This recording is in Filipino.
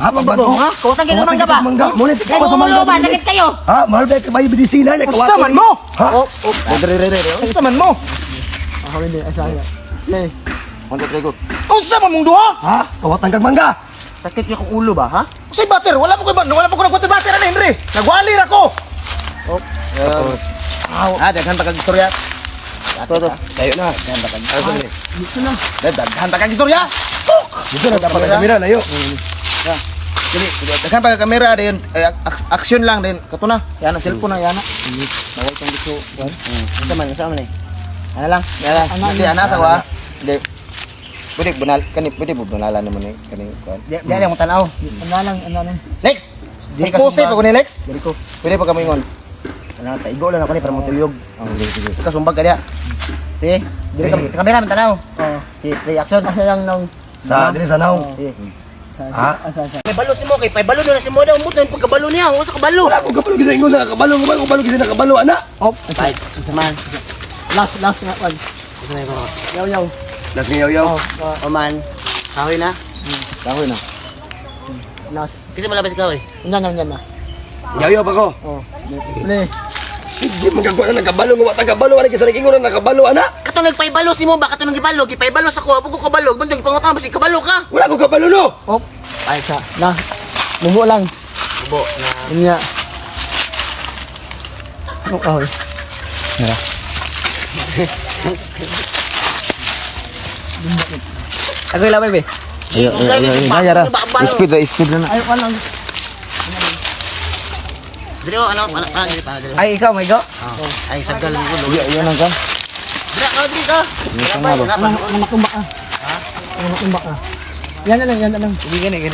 Ha, pagbago. Ha? Kawatan kayo ng mangga ba? Mangga. Muna tika Kaya pa sa mo mangga. ba? Sakit kayo. Ha, mahal ba kayo medisina niya kawatan. Saman mo. Ha? Ang saman mo. Ako hindi, asaya. Eh, Unsa man mong duha? Ha? Kawatan kag mangga. Sakit niyo kong ulo ba, ha? Usay bater, wala po ko nagbater ana Henry. Nagwali ra ko. Daghan pa kag istorya. Tayo na. dito na. Daghan pa kag istorya. Dito na dapat ang kamera layo. Dili, daghan pa kag kamera din action lang din. Kato na. Yan ang cellphone na yan. Bawal kang gusto. Isa man eh. Ano lang? Yan. Hindi ana sa wa. Hindi. Pwede bunalan naman eh kani kuan. Di mo tanaw. Ano lang. Next. Discuse pa ko ni Lex. Dili ko. Pwede pa kami ngon. Ano taigo lang ako ni para matuyog. Ika sumbag ka diha. Sige. Dili ka kamera man tanaw. Oo. Sige, reaction. Asa lang nung Sa diri sa naw. Sige. Ha? asa. May balo si mo kay pay balo na si mo daw umot na yung pagkabalo niya. Usa ka balo. Wala ko kabalo gid ingon na kabalo ko kabalo gid na kabalo ana. Op. Bye. Man. Last nga one. Isa na ko. Yaw. Das ngayaw. O man. Kahoy na. Kahoy na. Last. Kasi malabas ikaw eh. Yan na. Yayaw pa ko. Oh. Le. Sige magagawa na nagkabalo nga wata kabalo ana kisa ingon na nakabalo ana. Katong nagpaibalo si mo ba? Katong nagibalo. Gipaibalo sa ko. Apo ko kabalo. Bantog pangutama si kabalo ka. Wala ko kabalo no. Op. Ay sa. Na. Mubo lang. Bo na. Inya. Oh. Ako ilaway be. Ayara. Speed na. Ay, lang. Dili o ano dili pa dili. Ay ikaw may go. Ay sagal mo ulo. Yan ang kan. Dili ka dili ka. Ano matumba ka? Ha? Ano matumba ka? Yan na lang. Gini.